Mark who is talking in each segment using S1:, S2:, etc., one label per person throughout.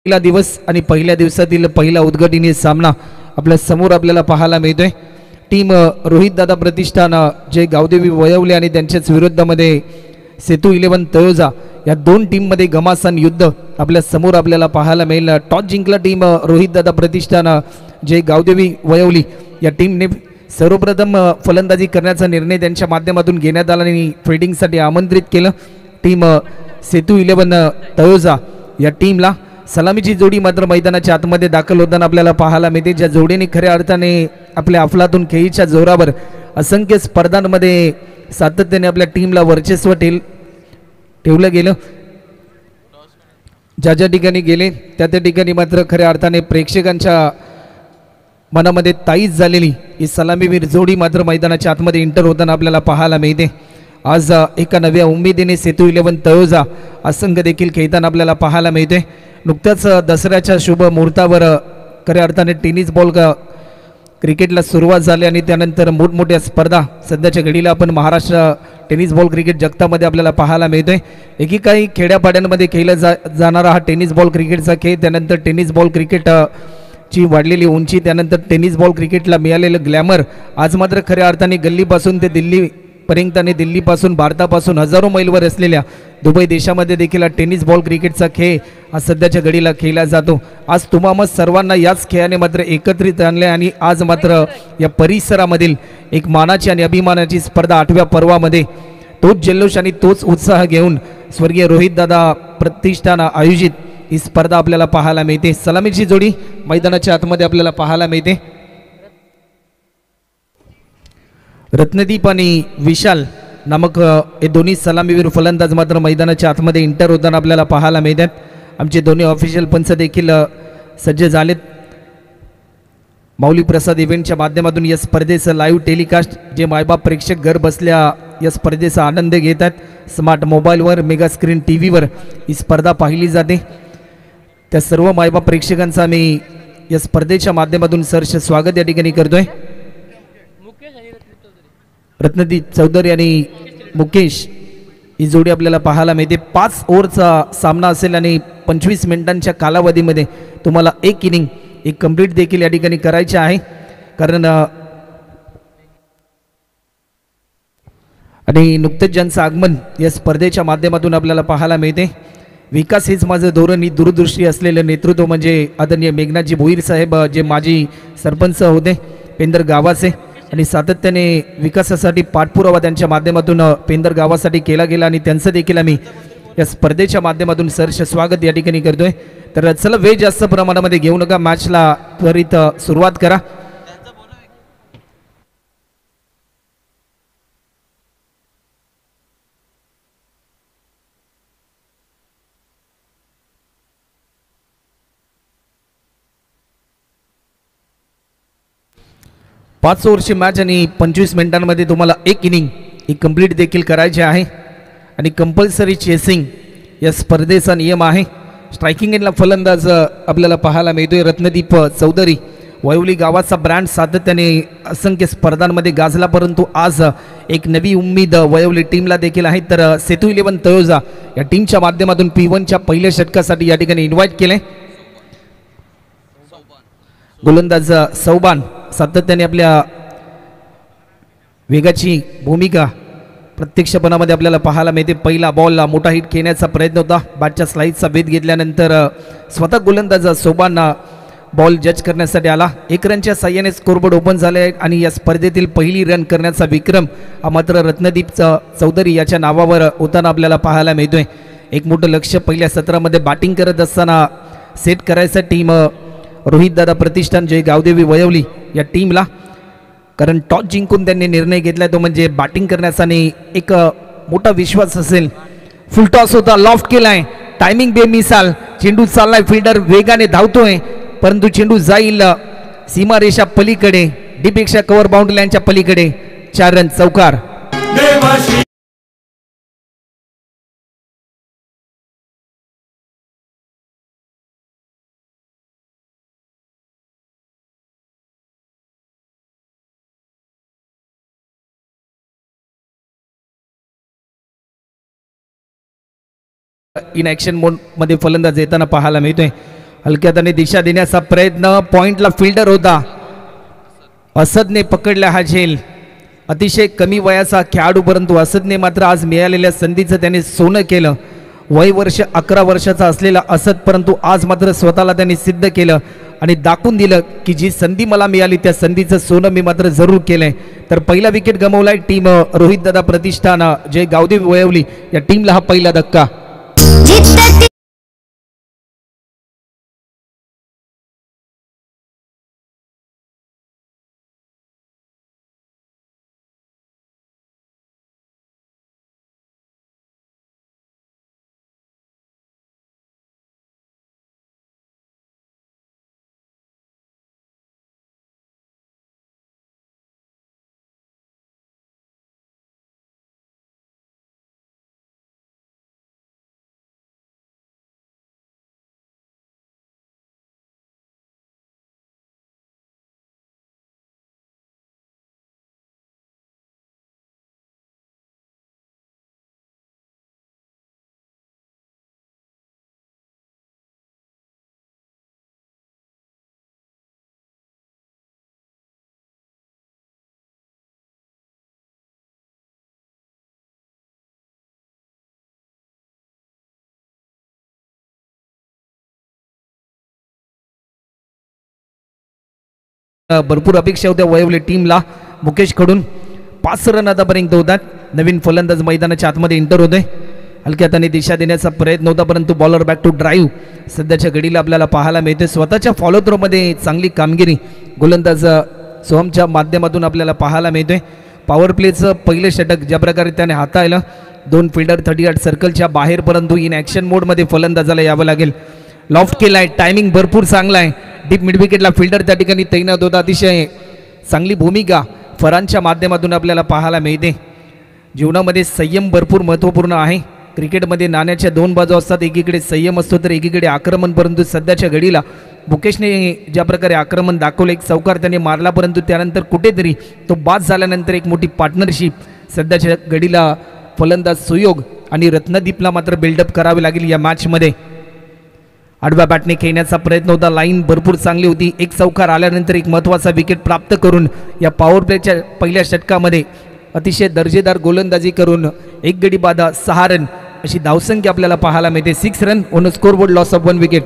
S1: पहिला दिवस आणि पहिल्या दिवसातील पहिला उद्घाटनीय सामना आपल्या समोर आपल्याला पाहायला मिळतोय। टीम रोहित दादा प्रतिष्ठान जे गावदेवी वयवले आणि त्यांच्याच विरुद्धमध्ये सेतू 11 तळोजा या दोन टीम मध्ये घमासान युद्ध आपल्या समोर आपल्याला पाहायला मिळेल। टॉस जिंकला टीम रोहित दादा प्रतिष्ठान जे गावदेवी वयवली या टीमने सर्वप्रथम फलंदाजी करण्याचा निर्णय त्यांच्या माध्यमातून घेण्यात आला आणि फिल्डिंगसाठी आमंत्रित केलं। टीम सेतू 11 तळोजा या टीमला सलामीची जोडी मात्र मैदानाच्या आतमध्ये दाखल होताना आपल्याला पाहायला मिळते, ज्या जोडीने खऱ्या अर्थाने आपल्या अफलातून खेळीच्या जोरावर असंख्य स्पर्धांमध्ये सातत्याने आपल्या टीमला वर्चस्व ठेवलं गेलं। ज्या ज्या ठिकाणी गेले त्या त्या ठिकाणी मात्र खऱ्या अर्थाने प्रेक्षकांच्या मनामध्ये ताईच झालेली ही सलामीवीर जोडी मात्र मैदानाच्या आतमध्ये एंटर होताना आपल्याला पाहायला मिळते। आज एका नव्या उमेदीने सेतू 11 तळोजा असंख्य देखील खेळताना आपल्याला पाहायला मिळते। नुकत्याच दसऱ्याच्या शुभ मुहूर्तावर खऱ्या अर्थाने टेनिस बॉल क्रिकेटला सुरुवात झाली आणि त्यानंतर मोठमोठ्या स्पर्धा सध्याच्या घडीला आपण महाराष्ट्र टेनिस बॉल क्रिकेट जगतामध्ये आपल्याला पाहायला मिळतोय। एकीकाही खेड्यापाड्यांमध्ये खेळला जाणारा हा टेनिस बॉल क्रिकेटचा खेळ, त्यानंतर टेनिस बॉल क्रिकेट ची वाढलेली उंची, त्यानंतर टेनिस बॉल क्रिकेटला मिळालेलं ग्लॅमर आज मात्र खऱ्या अर्थाने गल्लीपासून ते दिल्लीपर्यंत आणि दिल्लीपासून भारतापासून हजारो मैलवर असलेल्या दुबई देशामध्ये देखील हा टेनिस बॉल क्रिकेटचा खेळ हा सध्याच्या घडीला खेळला जातो। आज तुम्हा सर्वांना याच खेळाने मात्र एकत्रित आणले आणि आज मात्र या परिसरामधील एक मानाची आणि अभिमानाची स्पर्धा 8व्या पर्वामध्ये तोच जल्लोष आणि तोच उत्साह घेऊन स्वर्गीय रोहित दादा प्रतिष्ठान आयोजित ही स्पर्धा आपल्याला पाहायला मिळते। सलामीची जोडी मैदानाच्या आतमध्ये आपल्याला पाहायला मिळते। रत्नदीप आणि विशाल नामक हे दोन्ही सलामीवीर फलंदाज मात्र मैदानाच्या आतमध्ये एंटर होताना आपल्याला पाहायला मिळतात। आमचे दोन्ही ऑफिशियल पंच देखील सज्ज झालेत। माऊली प्रसाद इव्हेंटच्या माध्यमातून या स्पर्धेचं लाईव्ह टेलिकास्ट जे मायबाप प्रेक्षक घर बसल्या या स्पर्धेचा आनंद घेतात। स्मार्ट मोबाईलवर मेगा स्क्रीन टीव्हीवर ही स्पर्धा पाहिली जाते। त्या सर्व मायबाप प्रेक्षकांचा आम्ही या स्पर्धेच्या माध्यमातून सहर्ष स्वागत या ठिकाणी करतोय। रत्नदीप चौधरी आणि मुकेश ही जोडी आपल्याला पाहायला मिळते। 5 ओव्हरचा सामना असेल आणि 25 मिनिटांच्या कालावधीमध्ये तुम्हाला एक इनिंग एक कंप्लीट देखील या ठिकाणी करायचे आहे, कारण आणि नुकतेच ज्यांचं आगमन या स्पर्धेच्या माध्यमातून आपल्याला पाहायला मिळते। विकास हेच माझं धोरण ही दूरदृष्टी असलेलं नेतृत्व म्हणजे आदरणीय मेघनाथजी भोईर साहेब जे माजी सरपंच होते पेंदर गावाचे आणि सातत्याने विकासासाठी पाठपुरावा त्यांच्या माध्यमातून पेंदर गावासाठी केला गेला आणि त्यांचं देखील आम्ही या स्पर्धेच्या माध्यमातून सहर्ष स्वागत या ठिकाणी करतोय। तर चला वेळ जास्त प्रमाणामध्ये घेऊ नका, मॅचला त्वरित सुरुवात करा। पाच ओव्हरची मॅच आणि 25 मिनिटांमध्ये तुम्हाला एक इनिंग एक कंप्लीट देखील करायचे आहे आणि कंपल्सरी चेसिंग या स्पर्धेचा नियम आहे। स्ट्रायकिंग एंडला फलंदाज आपल्याला पाहायला मिळतोय रत्नदीप चौधरी। वयवली गावाचा ब्रँड सातत्याने असंख्य स्पर्धांमध्ये गाजला, परंतु आज एक नवी उमेद वयवली टीमला देखील आहे। तर सेतू 11 तळोजा या टीमच्या माध्यमातून P1च्या पहिल्या षटकासाठी या ठिकाणी इन्व्हाइट केले। गोलंदाज सौबान सातत्याने आपल्या वेगाची भूमिका प्रत्यक्षपणामध्ये आपल्याला पाहायला मिळते। पहिला बॉल मोठा हिट खेळण्याचा प्रयत्न होता, बॅटच्या स्लाइसचा वेध घेतल्यानंतर स्वतः गोलंदाज सौबान बॉल जज करण्यासाठी आला। 1 रनच्या साह्याने स्कोरबोर्ड ओपन झाले आणि या स्पर्धेतील पहिली रन करण्याचा विक्रम हा मात्र रत्नदीप चौधरी याच्या नावावर होताना आपल्याला पाहायला मिळतोय। एक मोठं लक्ष पहिल्या सत्रामध्ये बॅटिंग करत असताना सेट करायचा टीम रोहित दादा प्रतिष्ठान जे गावदेवी वयवली या टीमला, कारण टॉस जिंकून त्यांनी निर्णय घेतला तो म्हणजे बॅटिंग करण्याचा आणि एक मोठा विश्वास असेल। फुल टॉस होता, लॉफ्ट केलाय, टायमिंग बेमिसाल, चेंडू चाललाय, फिल्डर वेगाने धावतोय परंतु चेंडू जाईल सीमारेषा पलीकडे, डीपेक्षा कव्हर बाउंड्री लाईनच्या पलीकडे। 4 रन चौकार। इन ॲक्शन मोड मध्ये फलंदाज येताना पाहायला मिळतोय। हलक्यात दिशा देण्याचा प्रयत्न, पॉइंटला फिल्डर होता असदने पकडला हा झेल. अतिशय कमी वयाचा खेळाडू, परंतु असदने मात्र आज मिळालेल्या संधीचं त्याने सोनं केलं. वय वर्ष 11 वर्षाचा असलेला असद, परंतु आज मात्र स्वतःला त्यांनी सिद्ध केलं आणि दाखवून दिलं की जी संधी मला मिळाली त्या संधीचं सोनं मी मात्र जरूर केलंय. तर पहिला विकेट गमावलाय टीम रोहित दादा प्रतिष्ठान जय गावदेव वयवली या टीमला हा पहिला धक्का. भरपूर अपेक्षा होत्या वयवले टीमला. मुकेश कडून 5 रन आतापर्यंत होतात. नवीन फलंदाज मैदानाच्या आतमध्ये एंटर होतोय. हलक्यात दिशा देण्याचा प्रयत्न होता, परंतु बॉलर बॅक टू ड्राईव्ह सध्याच्या घडीला आपल्याला पाहायला मिळते. स्वतःच्या फॉलो थ्रोमध्ये चांगली कामगिरी गोलंदाज सोहमच्या माध्यमातून आपल्याला पाहायला मिळतोय. पॉवर प्लेचं पहिलं षटक ज्या प्रकारे त्याने हाताळलं, 2 फिल्डर 38 सर्कलच्या बाहेर, परंतु इन ॲक्शन मोडमध्ये फलंदाजाला यावं लागेल. लॉफ्ट केला आहे, टायमिंग भरपूर चांगला आहे. डीप मिड विकेटला फिल्डर त्या ठिकाणी तैनात होता. अतिशय चांगली भूमिका फरांच्या माध्यमातून आपल्याला पाहायला मिळते. जीवनामध्ये संयम भरपूर महत्त्वपूर्ण आहे. क्रिकेटमध्ये नाण्याच्या 2 बाजू असतात. एकीकडे संयम असतो तर एकीकडे आक्रमण. परंतु सध्याच्या घडीला मुकेशने ज्या प्रकारे आक्रमण दाखवलं, एक चौकार त्याने मारला, परंतु त्यानंतर कुठेतरी तो बाद झाल्यानंतर एक मोठी पार्टनरशिप सध्याच्या घडीला फलंदाज सुयोग आणि रत्नदीपला मात्र बिल्डअप करावी लागेल या मॅचमध्ये. आडव्या बॅटने खेळण्याचा प्रयत्न होता. लाईन भरपूर चांगली होती. एक चौकार आल्यानंतर एक महत्त्वाचा विकेट प्राप्त करून या पॉवर प्लेच्या पहिल्या षटकामध्ये अतिशय दर्जेदार गोलंदाजी करून 1 गडी बाधा 6 रन अशी धावसंख्या आपल्याला पाहायला मिळते. 6 run on scoreboard, loss of 1 wicket.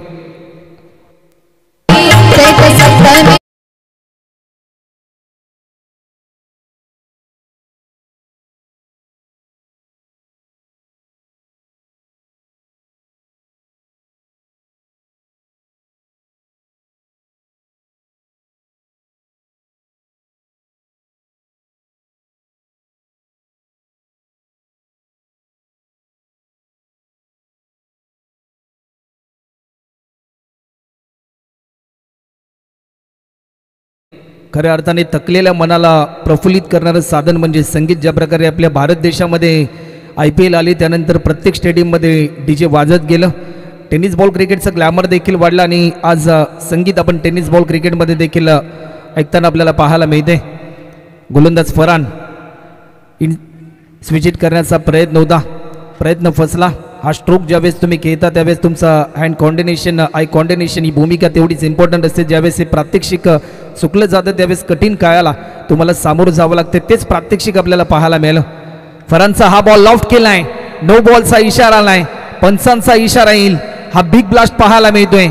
S1: खऱ्या अर्थाने थकलेल्या मनाला प्रफुल्लित करणारं साधन म्हणजे संगीत. ज्या प्रकारे आपल्या भारत देशामध्ये IPL आली त्यानंतर प्रत्येक स्टेडियममध्ये DJ वाजत गेलं. टेनिस बॉल क्रिकेटचं ग्लॅमर देखील वाढलं आणि आज संगीत आपण टेनिस बॉल क्रिकेटमध्ये देखील ऐकताना आपल्याला पाहायला मिळते. गोलंदाज फरान स्विच हिट करण्याचा प्रयत्न होता, प्रयत्न फसला. हा स्ट्रोक ज्यावेळेस तुम्ही खेळता त्यावेळेस तुमचा हँड कॉर्डिनेशन, आय कॉर्डिनेशन ही भूमिका तेवढीच इम्पॉर्टंट असते. ज्यावेळेस हे प्रात्यक्षिक चुकलं जातं त्यावेळेस कठीण काळाला तुम्हाला सामोरं जावं लागते. तेच प्रात्यक्षिक आपल्याला पाहायला मिळालं. फरांचा हा बॉल लॉफ्ट केलाय, नो बॉलचा इशारा आलाय, पंचांचा इशारा येईल. हा बिग ब्लास्ट पाहायला मिळतोय.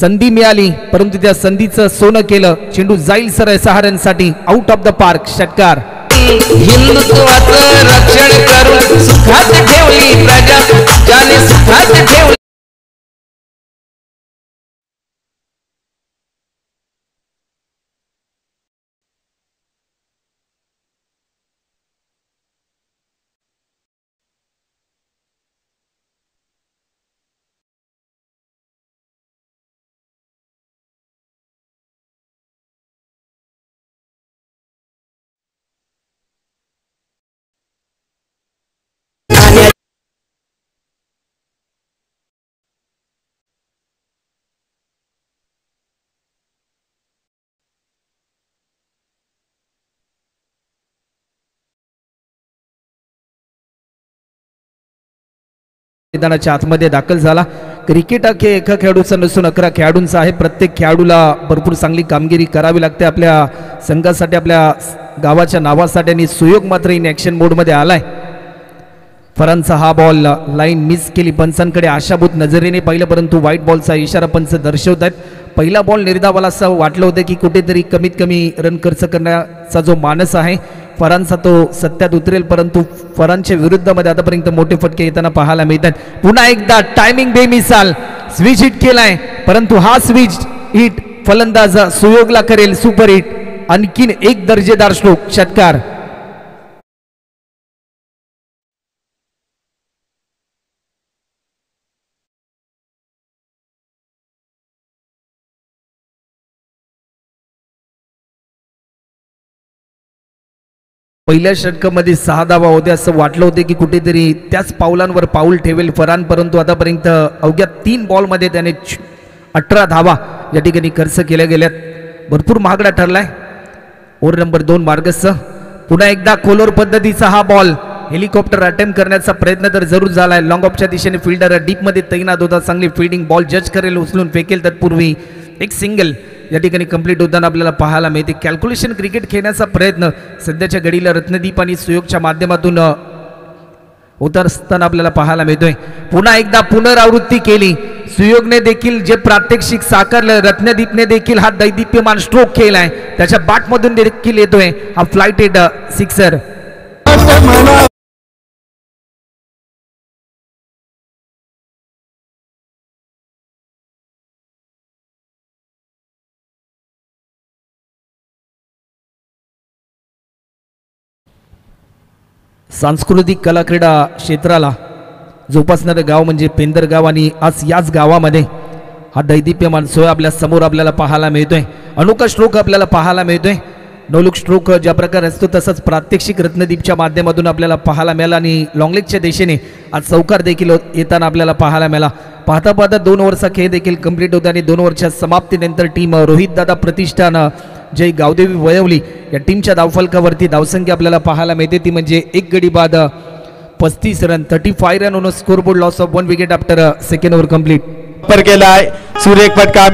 S1: संधी मिळाली परंतु त्या संधीचं सोनं केलं. चेंडू जाईल सर 6 रनसाठी. Out of the park. षटकार.
S2: हिंदुत्वाचं रक्षण करून सुखात ठेवली प्रजा, ज्याने सुखात ठेवली.
S1: मैदानाच्या आतमध्ये दाखल झाला. क्रिकेट हा खेळ एका खेळाडूचा नसून 11 खेळाडूंचा आहे. प्रत्येक खेळाडूला भरपूर चांगली कामगिरी करावी लागते आपल्या संघासाठी, आपल्या गावाच्या नावासाठी. आणि सुयोग मात्र इन ॲक्शन मोडमध्ये आलाय. फरांचा हा बॉल लाईन मिस केली. पंचांकडे आशाभूत नजरेने पाहिलं, परंतु व्हाईट बॉलचा इशारा पंच दर्शवत आहेत. पहिला बॉल निर्धावाला असं वाटलं होतं की कुठेतरी कमीत कमी रन खर्च करण्याचा जो मानस आहे फरांचा तो सत्यात उतरेल, परंतु फरांच्या विरुद्धमध्ये आतापर्यंत मोठे फटके येताना पाहायला मिळतात. पुन्हा एकदा टायमिंग बेमिसाल स्विच हिट केलाय, परंतु हा स्विच हिट फलंदाज सुयोगला करेल सुपर हिट. आणखीन एक दर्जेदार स्ट्रोक, षटकार. पहिल्या षटकामध्ये 6 धावा होत्या. असं वाटलं होते की कुठेतरी त्याच पावलांवर पाऊल ठेवेल फरान, परंतु आतापर्यंत अवघ्या 3 बॉलमध्ये त्याने 18 धावा या ठिकाणी खर्च केल्या गेल्यात. भरपूर महागडा ठरलाय. ओव्हर नंबर 2 मार्गस्थ. पुन्हा एकदा खोलोर पद्धतीचा हा बॉल हेलिकॉप्टर अटेम्प्ट करण्याचा प्रयत्न तर जरूर झालाय. लॉंग ऑफच्या दिशेने फिल्डर डीपमध्ये तैनात होता. चांगली फिल्डिंग, बॉल जज करेल, उचलून फेकेल. तत्पूर्वी एक सिंगल या ठिकाणी कंप्लीट होताना आपल्याला पाहायला मिळते. कॅल्क्युलेशन क्रिकेट खेळण्याचा प्रयत्न सध्याच्या घडीला रत्नदीप आणि सुयोगच्या माध्यमातून होत असताना आपल्याला पाहायला मिळतोय. पुन्हा एकदा पुनरावृत्ती केली. सुयोगने देखील जे प्रात्यक्षिक साकारलं, रत्नदीपने देखील हा दैदिप्यमान स्ट्रोक केलाय. त्याच्या बॅटमधून देखील येतोय हा फ्लाइटेड सिक्सर. सांस्कृतिक कला क्रीडा क्षेत्राला जोपासणारं गाव म्हणजे पेंदर गाव, आणि आज याच गावामध्ये हा दैदिप्यमान सोय आपल्या समोर आपल्याला पाहायला मिळतोय. अनोखा स्ट्रोक आपल्याला पाहायला मिळतोय. नवलुक स्ट्रोक ज्या प्रकारे असतो तसंच प्रात्यक्षिक रत्नदीपच्या माध्यमातून आपल्याला पाहायला मिळाला. आणि लॉंगलेगच्या दिशेने आज चौकार देखील येताना आपल्याला पाहायला मिळाला. पाहता पाहता 2 ओव्हरचा खेळ देखील कंप्लीट होता आणि 2 ओव्हरच्या समाप्तीनंतर टीम रोहित दादा प्रतिष्ठान जय गावदेवी वयवली या टीमच्या धावफलकावरती धावसंख्या आपल्याला पाहायला मिळते. ती म्हणजे 1 गडी बाद 35 run, 35 run on score board, loss of 1 wicket after second over complete.
S3: पर केलाय सुरेख फटका.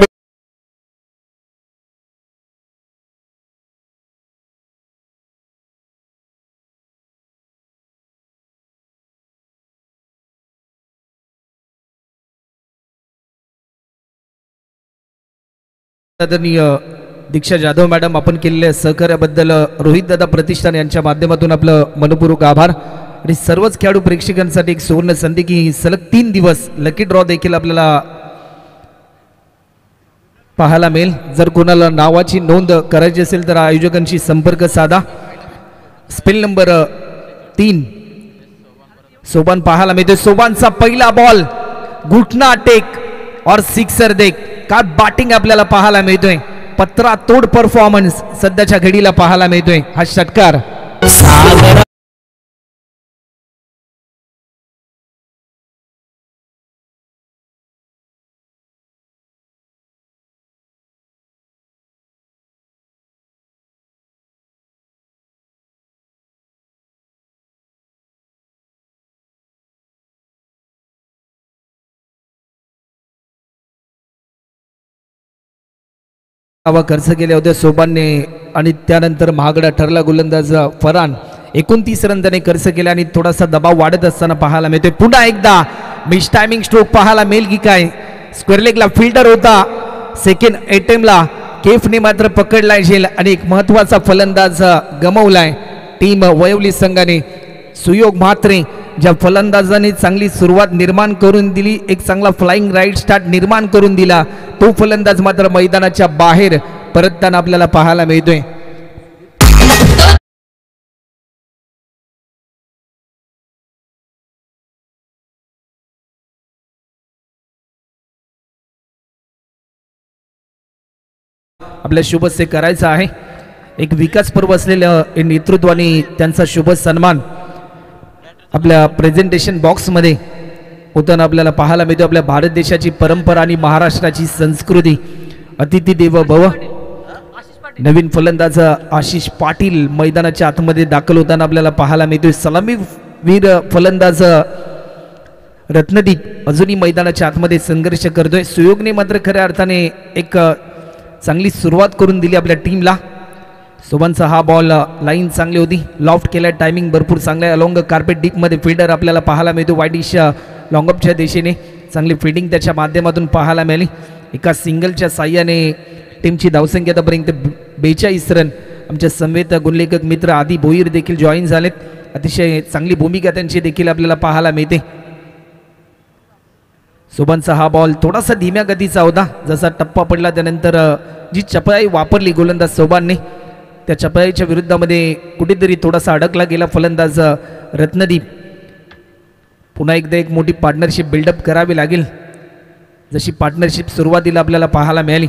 S1: आदरणीय दीक्षा जाधव मॅडम, आपण केलेल्या सहकार्याबद्दल रोहित दादा प्रतिष्ठान यांच्या माध्यमातून आपलं मनपूर्वक आभार. आणि सर्वच खेळाडू प्रेक्षकांसाठी एक सुवर्ण संधी की सलग 3 दिवस लकी ड्रॉ देखील आपल्याला पाहायला मिळेल. जर कोणाला नावाची नोंद करायची असेल तर आयोजकांशी संपर्क साधा. स्पेल नंबर 3 सोबान पाहायला मिळते. सोबानचा पहिला बॉल घुटना टेक और सिक्सर देख. काय बॅटिंग आपल्याला पाहायला मिळतोय. पत्रा तोड परफॉर्मन्स सध्याच्या घडीला पाहायला मिळतोय. हा षटकार. खर्च केले होते सोबानने आणि त्यानंतर महागडा ठरला गोलंदाज फरान. 29 रन त्याने खर्च केले आणि थोडासा दबाव वाढत असताना पाहायला मिळते. पुन्हा एकदा मिस टायमिंग स्ट्रोक पाहायला मिळेल की काय. स्क्वेअर लेगला फिल्डर होता. सेकंड अटेम्प्टला केफने मात्र पकडलाय झेल आणि एक महत्वाचा फलंदाज गमावलाय टीम वयवली संघाने. सुयोग म्हात्रे ज्या फलंदाजाने चांगली सुरुवात निर्माण करून दिली, एक चांगला फ्लाइंग राईट स्टार्ट निर्माण करून दिला, तो फलंदाज मात्र मैदानाच्या बाहेर परतताना आपल्याला पाहायला मिळतोय. आपल्या शुभस्य करायचं आहे. एक विकास पर्व असलेलं नेतृत्व आणि त्यांचा शुभ सन्मान आपल्या प्रेझेंटेशन बॉक्समध्ये होताना आपल्याला पाहायला मिळतो. आपल्या भारत देशाची परंपरा आणि महाराष्ट्राची संस्कृती अतिथी देव भव. नवीन फलंदाज आशिष पाटील मैदानाच्या आतमध्ये दाखल होताना आपल्याला पाहायला मिळतोय. सलामी वीर फलंदाज रत्नदीप अजूनही मैदानाच्या आतमध्ये संघर्ष करतोय. सुयोगने मात्र खऱ्या अर्थाने एक चांगली सुरुवात करून दिली आपल्या टीमला. सोबांचा हा बॉल लाईन चांगली होती, लॉफ्ट केलाय, टायमिंग भरपूर चांगला आहे. अलॉंग कार्पेट डीपमध्ये फिल्डर आपल्याला पाहायला मिळतो. वाईडिश लॉंगअपच्या दिशेने चांगली फिल्डिंग त्याच्या माध्यमातून पाहायला मिळाली. एका सिंगलच्या साह्याने टीमची धावसंख्या आतापर्यंत 42 रन. आमच्या समवेत गुणलेखक मित्र आदी भोईर देखील जॉईन झालेत. अतिशय चांगली भूमिका त्यांची देखील आपल्याला पाहायला मिळते. सोबांचा हा बॉल थोडासा धीम्या गतीचा होता. जसा टप्पा पडला त्यानंतर जी चपळाई वापरली गोलंदाज सोबांनी, त्या चपळाईच्या विरुद्धामध्ये कुठेतरी थोडासा अडकला गेला फलंदाज रत्नदीप. पुन्हा एकदा एक मोठी पार्टनरशिप बिल्डअप करावी लागेल, जशी पार्टनरशिप सुरुवातीला आपल्याला पाहायला मिळाली.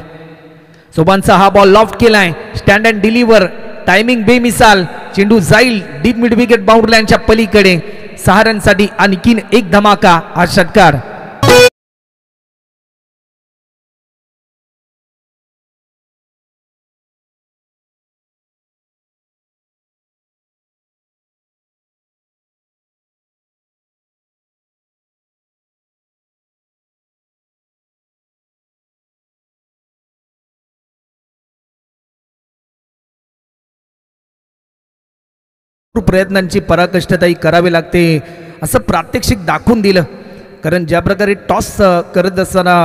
S1: सोबांचा हा बॉल लॉफ्ट केलाय, स्टँड अँड डिलिव्हर, टायमिंग बेमिसाल, चेंडू जाईल डीप मिड विकेट बाउंड्री लाईनच्या पलीकडे. 6 रनसाठी आणखीन एक धमाका हा षटकार. प्रयत्नांची पराकाष्ठाही करावी लागते असं प्रात्यक्षिक दाखवून दिलं. कारण ज्या प्रकारे टॉस करत असताना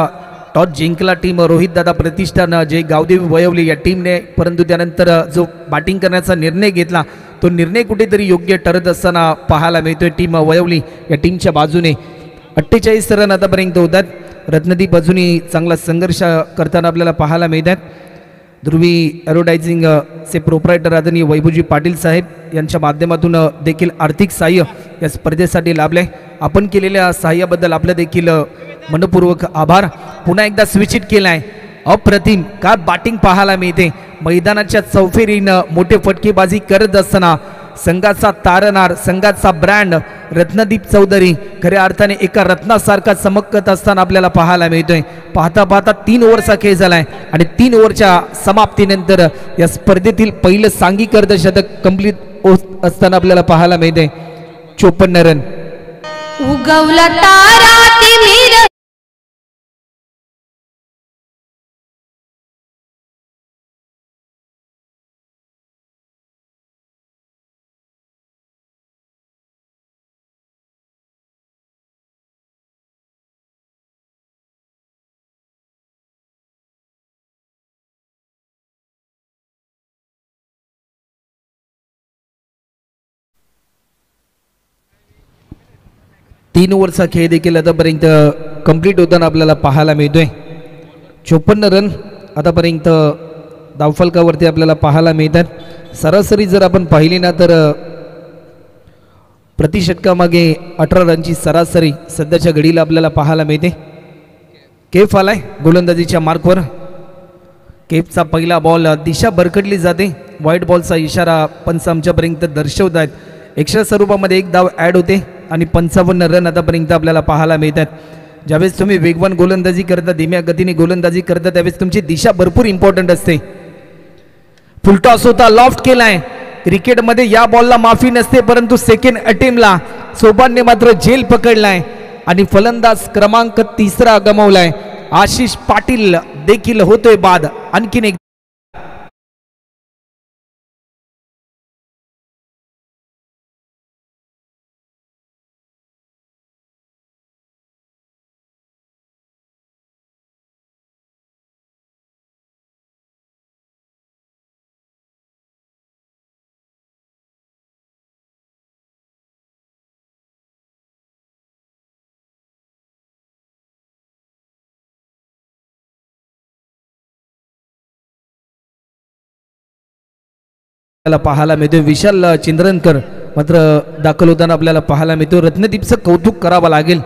S1: टॉस जिंकला टीम रोहितदादा प्रतिष्ठान जे गावदेवी वयवली या टीमने, परंतु त्यानंतर जो बॅटिंग करण्याचा निर्णय घेतला तो निर्णय कुठेतरी योग्य ठरत असताना पाहायला मिळतोय. टीम वयवली या टीमच्या बाजूने 48 रन आतापर्यंत होतात. रत्नदीप अजूनही चांगला संघर्ष करताना आपल्याला पाहायला मिळतात. ध्रुवी ॲडव्हर्टायझिंग चे प्रोप्रायटर आदरणीय वैभवजी पाटील साहेब यांच्या माध्यमातून देखील आर्थिक सहाय्य या स्पर्धेसाठी लाभले. आपण केलेल्या सहाय्याबद्दल आपलं देखील मनपूर्वक आभार. पुन्हा एकदा स्विच इट केलाय, अप्रतिम का बॅटिंग पाहायला मिळते. मैदानाच्या चौफेरीनं मोठे फटकेबाजी करत असताना संघाचा तारणार, संघाचा ब्रँड रत्नदीप चौधरी खऱ्या अर्थाने एका रत्नासारखा चमकत असताना आपल्याला पाहायला मिळतोय. पाहता पाहता 3 ओव्हरचा खेळ झालाय आणि 3 ओव्हरच्या समाप्तीनंतर या स्पर्धेतील पहिलं सांघिक अर्धशतक कंप्लीट होत असताना आपल्याला पाहायला मिळते. 54 रन.
S4: उगवला तारा तिमिर
S1: तीन ओव्हरचा खेळ देखील आतापर्यंत कंप्लीट होताना आपल्याला पाहायला मिळतोय. 54 रन आतापर्यंत धावफलकावरती आपल्याला पाहायला मिळतात. सरासरी जर आपण पाहिली ना तर प्रतिषटकामागे 18 रनची सरासरी सध्याच्या घडीला आपल्याला पाहायला मिळते. केफ आलाय गोलंदाजीच्या मार्कवर. केफचा पहिला बॉल दिशा भरकटली जाते. व्हाईट बॉलचा इशारा पंच आमच्यापर्यंत दर्शवत आहेत. एक्स्ट्रा स्वरूपामध्ये एक धाव ॲड होते आणि 55 रन आतापर्यंत आपल्याला पाहायला मिळतात. ज्यावेळेस तुम्ही वेगवान गोलंदाजी करता, धीम्या गतीने गोलंदाजी करता, त्यावेळेस तुमची दिशा भरपूर इम्पॉर्टंट असते. फुलटॉस होता, लॉफ्ट केलाय. क्रिकेटमध्ये या बॉलला माफी नसते, परंतु सेकंड अटेम्प्टला सोबानने मात्र झेल पकडलाय आणि फलंदाज क्रमांक 3 गमावलाय. आशिष पाटील देखील होतोय बाद. आणखीन एक पाहायला मिळतो. विशाल चिंद्रनकर मात्र दाखल होताना आपल्याला पाहायला मिळतो. रत्नदीपचं कौतुक करावं लागेल.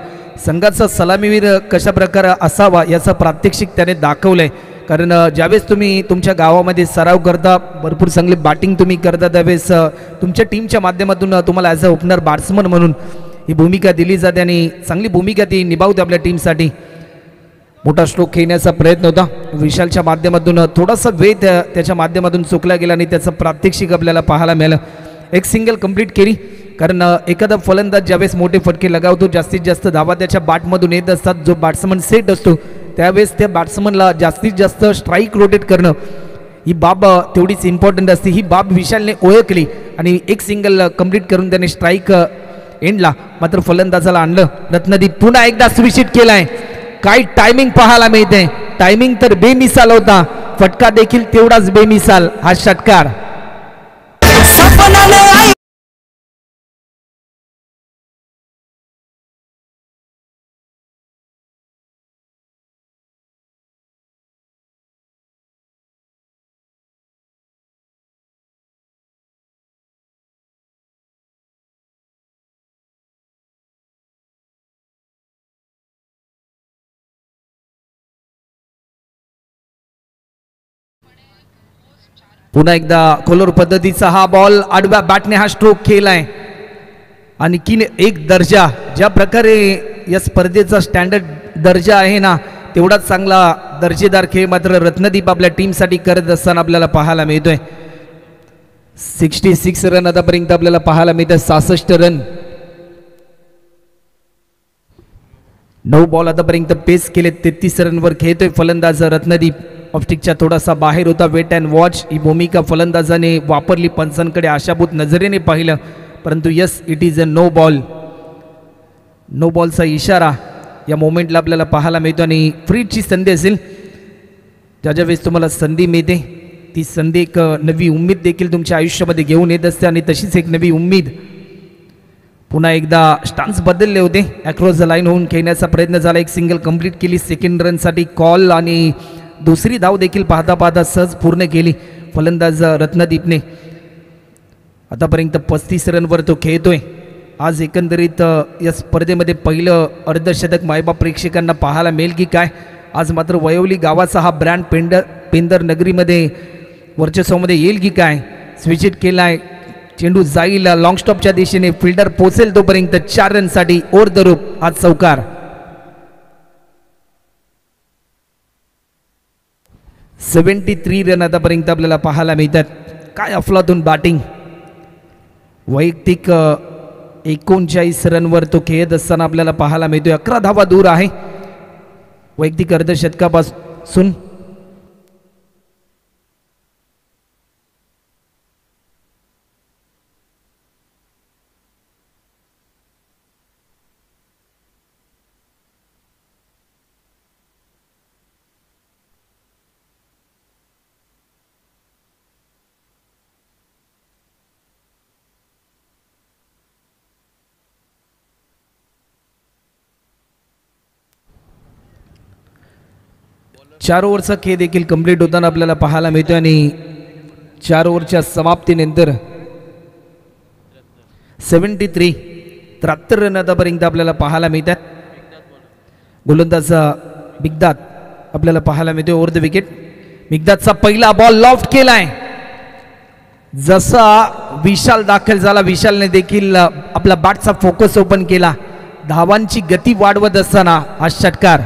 S1: संघाचा सलामीवीर कशा प्रकारे असावा याचं प्रात्यक्षिक त्याने दाखवलंय. कारण ज्यावेळेस तुम्ही तुमच्या गावामध्ये सराव करता, भरपूर चांगली बॅटिंग तुम्ही करता, त्यावेळेस तुमच्या टीमच्या माध्यमातून तुम्हाला ॲज अ ओपनर बॅट्समन म्हणून ही भूमिका दिली जाते आणि चांगली भूमिका ती निभावते आपल्या टीमसाठी. मोठा स्ट्रोक खेळण्याचा प्रयत्न होता विशालच्या माध्यमातून. थोडासा वेळ त्याच्या माध्यमातून चुकला गेला आणि त्याचं प्रात्यक्षिक आपल्याला पाहायला मिळालं. एक सिंगल कंप्लीट केली. कारण एखादा फलंदाज ज्यावेळेस मोठे फटके लगावतो जास्तीत जास्त धावा त्याच्या बॅटमधून येत असतात. जो बॅट्समन सेट असतो त्यावेळेस त्या बॅट्समनला जास्तीत जास्त स्ट्राईक रोटेट करणं ही बाब तेवढीच इम्पॉर्टंट असते. ही बाब विशालने ओळखली आणि एक सिंगल कंप्लीट करून त्याने स्ट्राईक एंडला मात्र फलंदाजाला आणलं. रत्नदीप पुन्हा एकदा स्विच केलाय. काय टायमिंग पाहायला मिळते. टायमिंग तर बेमिसाल होता, फटका देखील तेवढाच बेमिसाल. हा षटकार पुन्हा एकदा खोलवर पद्धतीचा हा बॉल आडव्या बॅटने हा स्ट्रोक केलाय. आणखीन एक दर्जा ज्या प्रकारे या स्पर्धेचा स्टँडर्ड दर्जा आहे ना तेवढाच चांगला दर्जेदार खेळ मात्र रत्नदीप आपल्या टीमसाठी करत असताना आपल्याला पाहायला मिळतोय. 66 रन आतापर्यंत आपल्याला पाहायला मिळतात. 66 रन. 9 बॉल आतापर्यंत पेस केले. 33 रनवर खेळतोय फलंदाज रत्नदीप. ऑप्टिकच्या थोडासा बाहेर होता. वेट अँड वॉच ही भूमिका फलंदाजाने वापरली. पंचांकडे आशाभूत नजरेने पाहिलं परंतु yes it is a no ball. No बॉलचा इशारा या मोमेंटला आपल्याला पाहायला मिळतो आणि फ्रीची संधी असेल ज्या वेळेस तुम्हाला संधी मिळते ती संधी एक नवी उम्मीद देखील तुमच्या आयुष्यामध्ये घेऊन येत असते आणि तशीच एक नवी उम्मीद. पुन्हा एकदा स्टान्स बदलले होते. अक्रॉस द लाईन होऊन खेळण्याचा प्रयत्न झाला. एक सिंगल कंप्लीट केली. सेकंड रनसाठी कॉल आणि दुसरी धाव देखील पाहता पाहता सहज पूर्ण केली फलंदाज रत्नदीपने. आतापर्यंत 35 रनवर तो खेळतोय. आज एकंदरीत या स्पर्धेमध्ये पहिलं अर्धशतक मायबाप प्रेक्षकांना पाहायला मिळेल की काय. आज मात्र वयोवली गावाचा हा ब्रँड पेंदर नगरीमध्ये वर्चस्वामध्ये येईल की काय. स्विचिट केलाय. चेंडू जाईल लॉंग स्टॉपच्या दिशेने. फिल्डर पोचेल तोपर्यंत 4 रनसाठी ओव्हर द रूप आज चौकार. 73 रन आतापर्यंत आपल्याला पाहायला मिळतात. काय अफलातून बॅटिंग. वैयक्तिक 39 रनवर तो खेळत असताना आपल्याला पाहायला मिळतोय. 11 धावा दूर आहे वैयक्तिक अर्धशतकापासून. चार ओव्हरचा खेळ देखील कंप्लीट होताना आपल्याला पाहायला मिळतोय आणि 4 ओव्हरच्या समाप्तीनंतर 73 रन आतापर्यंत आपल्याला पाहायला मिळतात. गोलंदाज मिगदाद आपल्याला पाहायला मिळतोय ओव्हर द विकेट. मिगदादचा पहिला बॉल लॉफ्ट केलाय. जसा विशाल दाखल झाला विशालने देखील आपला बॅटचा फोकस ओपन केला. धावांची गती वाढवत असताना हा षटकार.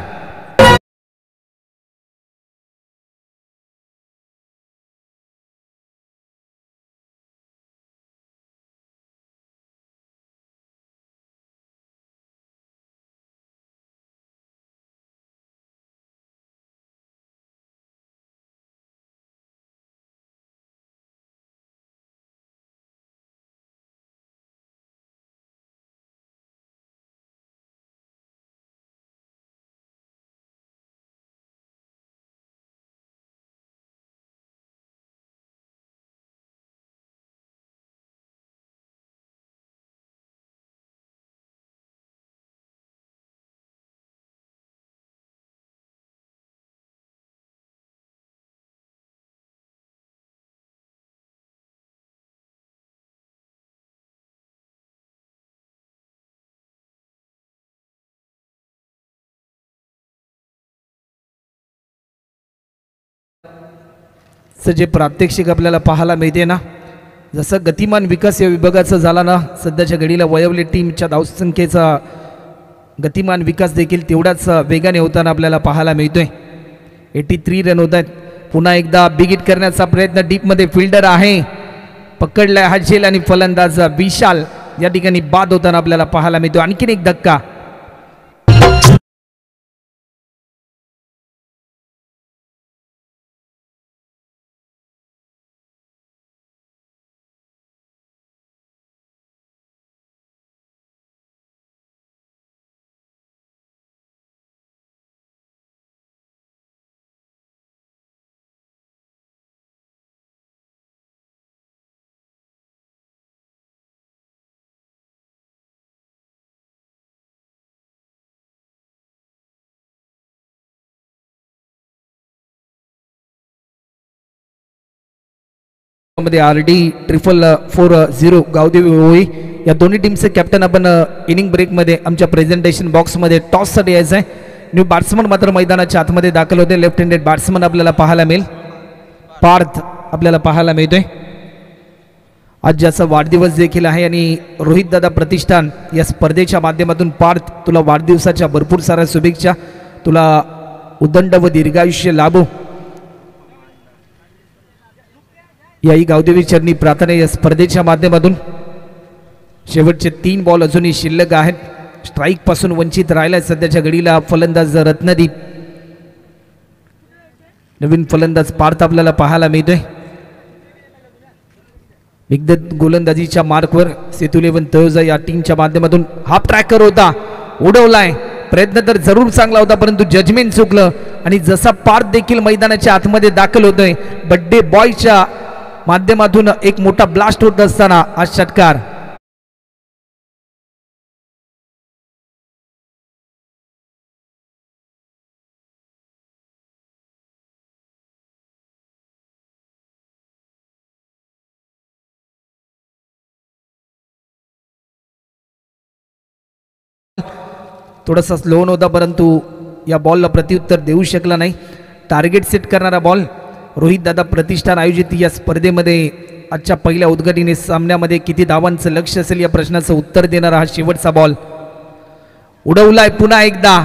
S1: जे प्रात्यक्षिक आपल्याला पाहायला मिळते ना जसं गतिमान विकास या विभागाचा झाला ना सध्याच्या घडीला वयोवले टीमच्या धावसंख्येचा गतिमान विकास देखील तेवढाच वेगाने होताना आपल्याला पाहायला मिळतोय. 83 रन होत आहेत. पुन्हा एकदा बिग हिट करण्याचा प्रयत्न. डीपमध्ये फिल्डर आहे पकडलाय हा झेल आणि फलंदाज विशाल या ठिकाणी बाद होताना आपल्याला पाहायला मिळतो. आणखीन एक धक्का. मध्ये RD 440 गावदेवी होळी या दोन्ही टीमचे कॅप्टन आपण इनिंग ब्रेकमध्ये आमच्या प्रेझेंटेशन बॉक्समध्ये टॉससाठी यायचं आहे. न्यू बॅट्समन मात्र मैदानाच्या आतमध्ये दाखल होते. लेफ्ट हँडेड बॅट्समन आपल्याला पाहायला मिळेल. पार्थ आपल्याला पाहायला मिळतोय. आज ज्याचा वाढदिवस देखील आहे आणि रोहित दादा प्रतिष्ठान या स्पर्धेच्या माध्यमातून पार्थ तुला वाढदिवसाच्या भरपूर साऱ्या शुभेच्छा. तुला उदंड व दीर्घायुष्य लाभो याही गावदेवी चरणी प्रार्थना. या स्पर्धेच्या माध्यमातून शेवटचे 3 बॉल अजूनही शिल्लक आहेत. स्ट्राईक पासून वंचित राहिला सध्याच्या घडीला फलंदाज रत्नदीप. नवीन फलंदाज पार्थ आपल्याला पाहायला मिळतोय. विगत गोलंदाजीच्या मार्कवर सेतू 11 तळोजा या टीमच्या माध्यमातून हाफ ट्रॅकर होता, उडवलाय. प्रयत्न तर जरूर चांगला होता परंतु जजमेंट चुकलं आणि जसा पार्थ देखील मैदानाच्या आतमध्ये दाखल होतोय बड्डे बॉयच्या माध्यमातून एक मोठा ब्लास्ट होत असताना आज षटकार. थोडासा स्लो होता परंतु या बॉलला प्रत्युत्तर देऊ शकला नाही. टार्गेट सेट करणारा बॉल. रोहित दादा प्रतिष्ठान आयोजित या स्पर्धेमध्ये आजच्या पहिल्या उद्घाटनी सामन्यामध्ये किती धावांचं लक्ष असेल या प्रश्नाचं उत्तर देणारा हा शेवटचा बॉल. उडवलाय पुन्हा एकदा.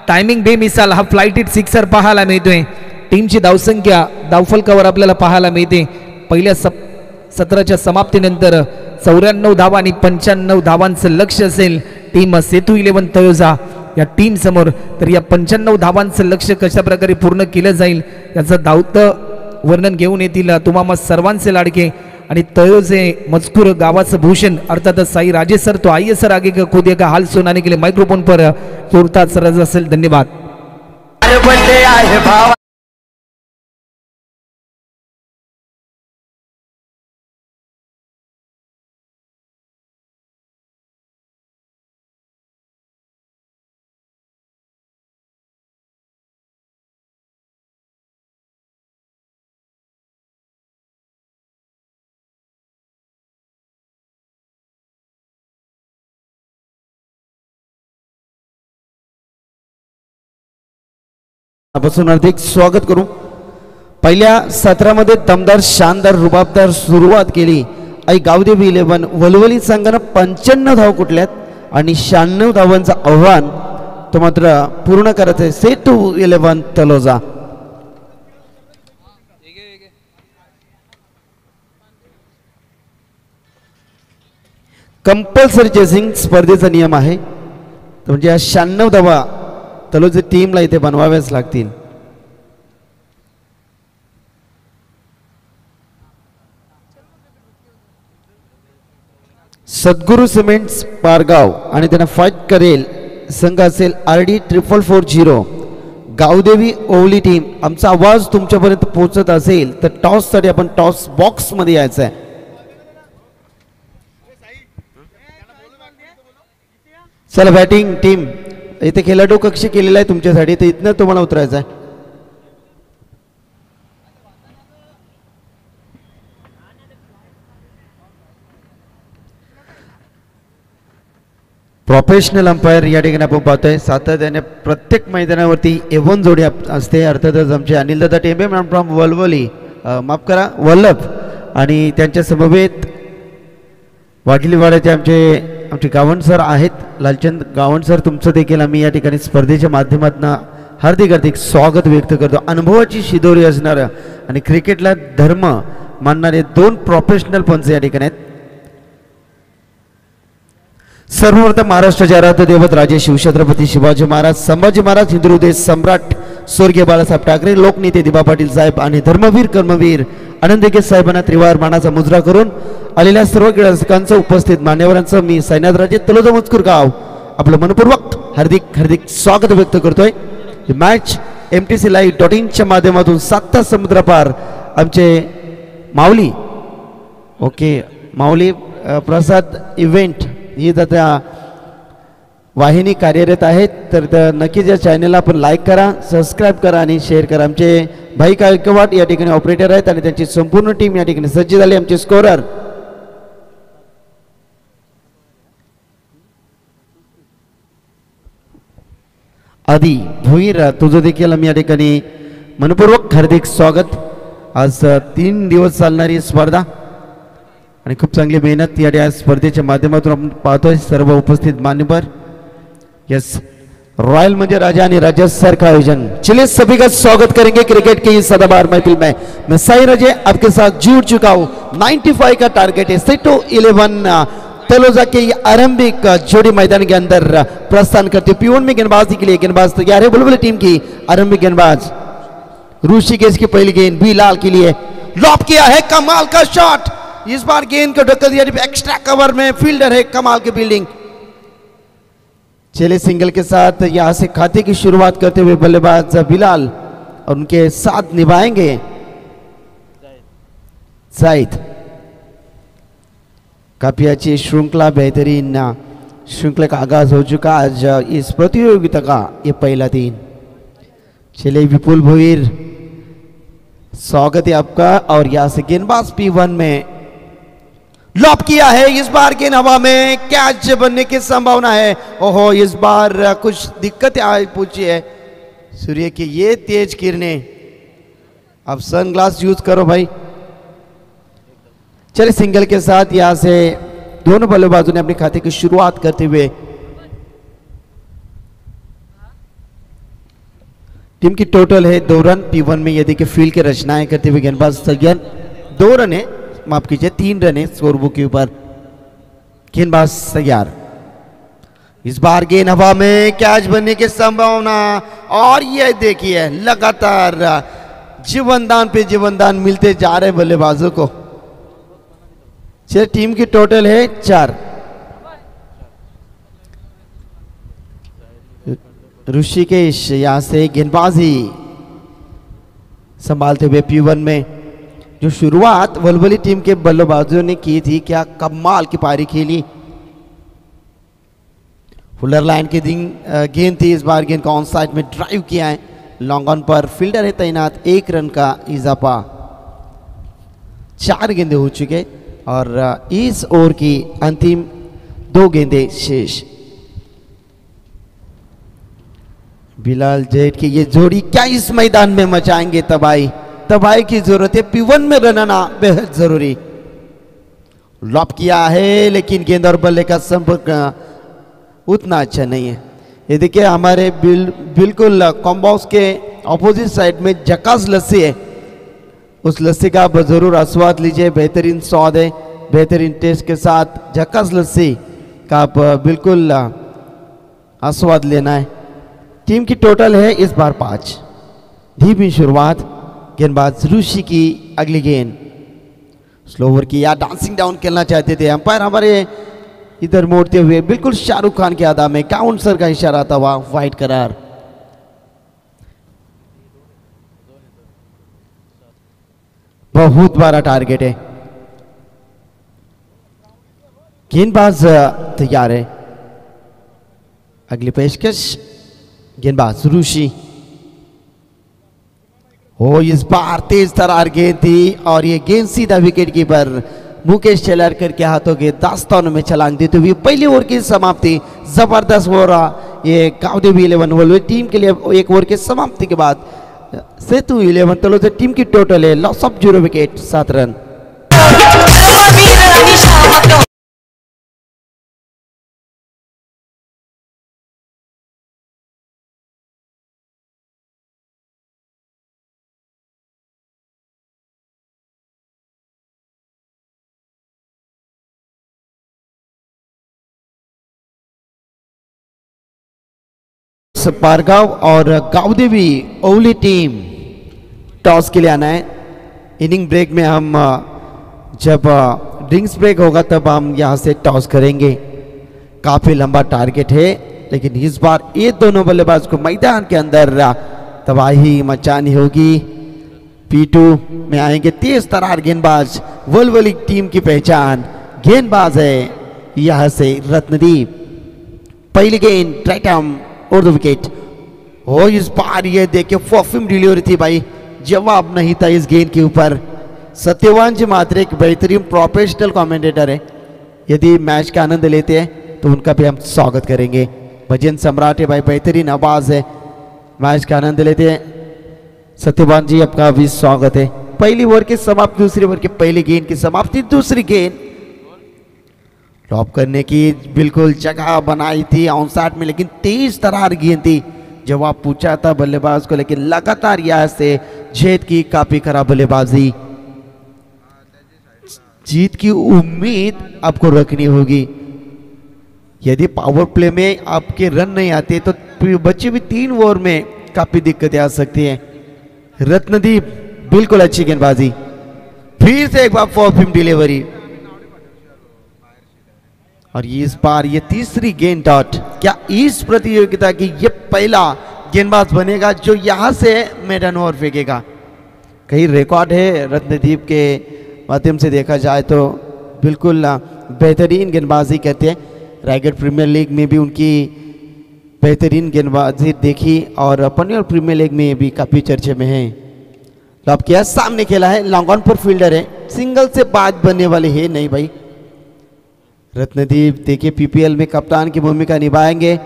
S1: टायमिंग बेमिसाल. हा फ्लाईट हिट सिक्सर पाहायला मिळतोय. टीमची धावसंख्या धावफलकावर आपल्याला पाहायला मिळते. पहिल्या सत्राच्या समाप्तीनंतर 94 धावा आणि 95 धावांचं लक्ष असेल टीम सेतू 11 तळोजा या टीम समोर. तर या 95 धावांचं लक्ष कशा प्रकारे पूर्ण केलं जाईल याचं धावतं वर्णन घेऊन येतील तुम्हा सर्वांचे लाडके आणि तळोजे मजकूर गावाचं भूषण अर्थातच साई राजेश सर. तो आइए सर आगे का खुद का हाल सुनाने के लिए माइक्रोफोन पर जोरदार सरज असेल. धन्यवाद.
S3: पासून हार्दिक स्वागत करू. पहिल्या सत्रामध्ये दमदार शानदार रुबाबदार सुरुवात केली आई गावदेवी 11 वलवली संघानं 95 धाव कुठल्यात आणि 96 धावांचं आव्हान तो मात्र पूर्ण करत आहे सेतू 11 तळोजा. कंपल्सरी चेसिंग स्पर्धेचा नियम आहे म्हणजे या 96 धावा तळोजा टीमला इथे बनवाव्याच लागतील. सद्गुरू सिमेंट्स पारगाव आणि त्यांना फाईट करेल संघ असेल RD 440 गावदेवी ओवली टीम. आमचा आवाज तुमच्यापर्यंत पोहोचत असेल तर टॉससाठी आपण टॉस बॉक्स मध्ये यायचं आहे. चला बॅटिंग टीम इथे खेळाडू कक्ष केलेला आहे तुमच्यासाठी तर इथनं तुम्हाला उतरायचं आहे. प्रोफेशनल अंपायर या ठिकाणी आपण पाहतोय. सातत्याने प्रत्येक मैदानावरती A1 जोडी असते. अर्थातच आमचे अनिल दादा टेंबे मॅम फ्रॉम वलवली माफ करा वल्लभ आणि त्यांच्या समवेत वाघिलीवाड्याचे आमचे गावण सर आहेत. लालचंद गावण सर तुमचं देखील आम्ही या ठिकाणी स्पर्धेच्या माध्यमातून हार्दिक स्वागत व्यक्त करतो. अनुभवाची शिदोरी असणारं आणि क्रिकेटला धर्म मानणारे 2 प्रोफेशनल पंच या ठिकाणी आहेत. सर्वप्रथम महाराष्ट्राचे आराध्य दैवत राजे शिवछत्रपती शिवाजी महाराज, संभाजी महाराज, हिंदू हृदय सम्राट स्वर्गीय बाळासाहेब ठाकरे, लोकनेते दिबा पाटील साहेब आणि धर्मवीर कर्मवीर आनंदगे साहेबांना त्रिवार मानाचा मुजरा करून आलेल्या सर्व क्रीडारसिकांचं, उपस्थित मान्यवरांचं मी साईनाथराजे तलोजा मजकूरगाव आपलं मनपूर्वक हार्दिक हार्दिक स्वागत व्यक्त करतोय. ही मॅच MTCLive.in माध्यमातून 7 तास समुद्रपार आमचे माऊली माऊली प्रसाद इव्हेंट ही त्या वाहिनी कार्यरत आहेत. तर नक्कीच या चॅनलला आपण लाईक करा, सबस्क्राईब करा आणि शेअर करा. आमचे भाई गायकवाड या ठिकाणी ऑपरेटर आहेत आणि त्यांची संपूर्ण टीम या ठिकाणी सज्ज झाली. आमचे स्कोरर आदी भोईर, तुझं देखील आम्ही या ठिकाणी मनपूर्वक हार्दिक स्वागत. आज 3 दिवस चालणारी स्पर्धा आणि खूप चांगली मेहनत या स्पर्धेच्या माध्यमातून आपण पाहतोय. सर्व उपस्थित मान्यवर, यस, रॉयल म्हणजे राजा आणि राजासारखं आयोजन. चलिए सभी का स्वागत करेंगे क्रिकेट की इस सदाबहार महफिल में. मैं साई राजे आपके साथ जुड़ चुका हूँ. 95 का टारगेट है. सेटो 11 तलोजा के आरंभिक जोड़ी मैदान के अंदर प्रस्थान करते हुए P1 में गेंदबाजी के लिए गेंदबाज तैयार है. बुलबुल टीम की आरंभिक गेंदबाज ऋषिकेश की पहली गेंद बिलाल के लिए लॉप किया है. कमाल का शॉट, इस बार गेंद को ढक्का दिया. एक्स्ट्रा कवर में फील्डर है, कमाल की फील्डिंग. चले सिंगल के साथ यहां से खाते की शुरुआत करते हुए बल्लेबाज बिलाल और उनके साथ निभाएंगे जाहिद. काफी अच्छी श्रृंखला, बेहतरीन श्रृंखला का आगाज हो चुका आज इस प्रतियोगिता का ये पहला दिन. चले विपुल भोईर, स्वागत है आपका. और यहां से गेंदबाज P1 में लॉप किया है. इस बार गेंद हवा में कैच बनने की संभावना है. ओहो, इस बार कुछ दिक्कतें आ पूछी है. सूर्य की ये तेज किरणें, अब सनग्लास यूज करो भाई. चले सिंगल के साथ यहां से दोनों बल्लेबाजों ने अपने खाते की शुरुआत करते हुए टीम की टोटल है 2 रन. P1 में यदि कि फील्ड की रचनाएं करते हुए गेंदबाज तैयार. 2 रन है, माफ कीजिए 3 रन है स्कोर बुक के ऊपर. गेंदबाज तैयार. इस बार गेंद हवा में कैच बनने की संभावना. और ये देखिए लगातार जीवनदान पे जीवनदान मिलते जा रहे बल्लेबाजों को. टीम की टोटल है 4. ऋषिकेश यहां से गेंदबाजी संभालते हुए P1 में जो शुरुआत वलवली टीम के बल्लेबाजों ने की थी, क्या कमाल की पारी खेली. फुलर लाइन की गेंद थी. इस बार गेंद को ऑन साइड में ड्राइव किया है. लॉन्ग ऑन पर फील्डर है तैनात. 1 रन का इजाफा. 4 गेंदे हो चुके और इस ओवर की अंतिम 2 गेंदें शेष. बिलाल जेट की ये जोड़ी क्या इस मैदान में मचाएंगे तबाही. तबाही की जरूरत है. P1 में रन आना बेहद जरूरी. लॉप किया है लेकिन गेंद और बल्ले का संपर्क उतना अच्छा नहीं है. ये देखिए हमारे बिल्कुल कॉम्बॉक्स के ऑपोजिट साइड में जकास लस्सी है. उस लस्सी का आप जरूर आस्वाद लीजिए. बेहतरीन स्वाद है, बेहतरीन टेस्ट के साथ जकास लस्सी का आप बिल्कुल आस्वाद लेना है. टीम की टोटल है इस बार 5. धीमी शुरुआत. गेंदबाज ऋषि की अगली गेंद स्लो ओवर की या डांसिंग डाउन खेलना चाहते थे. अंपायर हमारे इधर मोड़ते हुए बिल्कुल शाहरुख खान के अदा में काउंसर का इशारा था. वह वाइट करार. बहुत बड़ा टारगेट है. गेंदबाज तैयार है. अगली पेशकश गेंदबाज ऋषि. हो, इस बार तेज तरार गेंद थी और ये गेंद सीधा विकेट कीपर मुकेश चेलारकर के हाथों के दास्तानों में छलांग देते हुए पहली ओवर की समाप्ति. जबरदस्त हो रहा ये गावदेवी 11 टीम के लिए. 1 ओवर की समाप्ति के बाद सेतु 11 तलोजा टीम की टोटल है loss of 0 wicket 7 run. Dreams Pargaon और गावदेवी ओवली टीम टॉस के लिए आना है। इनिंग ब्रेक में हम जब ड्रिंक्स ब्रेक होगा तब हम यहाँ से टॉस करेंगे। काफी लंबा टारगेट है, लेकिन इस बार ये दोनों बल्लेबाज को मैदान के अंदर तबाही मचानी होगी। P2 में आएंगे तेज तरार गेंदबाज, वलवली टीम की पहचान गेंदबाज है यहाँ से रत्नदीप। पहली गेंद राइट आर्म और द विकेट। ओ इस बार ये देखिए परफ्यूम डिलीवरी थी भाई, जवाब नहीं था इस गेंद के ऊपर। सत्यवान जी मात्र एक बेहतरीन प्रोफेशनल कमेंटेटर है, यदि मैच का आनंद लेते हैं तो उनका भी हम स्वागत करेंगे। भजन सम्राट है भाई, बेहतरीन आवाज है, मैच का आनंद लेते हैं। सत्यवान जी आपका भी स्वागत है। पहली ओवर की समाप्ति, दूसरी ओवर की पहली गेंद की समाप्ति, दूसरी गेंद ड्रॉप करने की बिल्कुल जगह बनाई थी ऑन साइड में, लेकिन तेज तरार गेंद थी। जवाब पूछा था बल्लेबाज को, लेकिन लगातार यहाँ से जीत की काफी खराब बल्लेबाजी। जीत की उम्मीद आपको रखनी होगी। यदि पावर प्ले में आपके रन नहीं आते तो बच्चे भी 3 ओवर में काफी दिक्कतें आ सकती हैं। रत्नदीप बिल्कुल अच्छी गेंदबाजी, फिर से एक बार परफ्यूम डिलीवरी, और इस बार ये तीसरी गेंद डॉट। क्या इस प्रतियोगिता की ये पहला गेंदबाज बनेगा जो यहां से मैदान ओवर फेंकेगा? कई रिकॉर्ड है रत्नदीप के माध्यम से देखा जाए तो बिल्कुल बेहतरीन गेंदबाजी करते हैं। रायगढ़ प्रीमियर लीग में भी उनकी बेहतरीन गेंदबाजी देखी और पंजाब प्रीमियर लीग में भी काफी चर्चे में है। लॉब किया, सामने खेला है, लॉन्ग ऑन पर फील्डर है, सिंगल से बात बनने वाले है नहीं भाई। रत्नदीप देखिए पीपीएल में कप्तान की भूमिका निभाएंगे,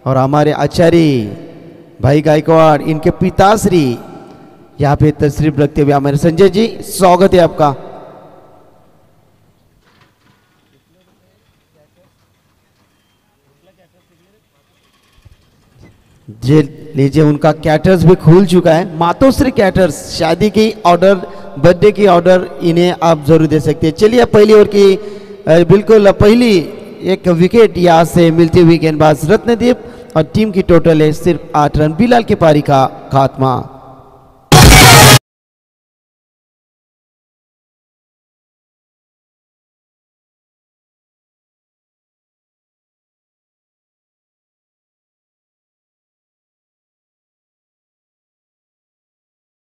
S3: और हमारे आचार्य भाई गायकवाड़ इनके पिताश्री यहाँ पे तशरीफ रखते हुए हमारे संजय जी, स्वागत है आपका। जी लीजिए, उनका कैटर्स भी खुल चुका है। मातोश्री कैटर्स, शादी की ऑर्डर, बर्थडे की ऑर्डर इन्हें आप जरूर दे सकते हैं। चलिए पहली ओवर की बिल्कुल पहली एक विकेट यहाँ से मिलती हुई गेंदबाज रत्नदीप, और टीम की टोटल है सिर्फ 8 रन। बिलाल के पारी का खात्मा।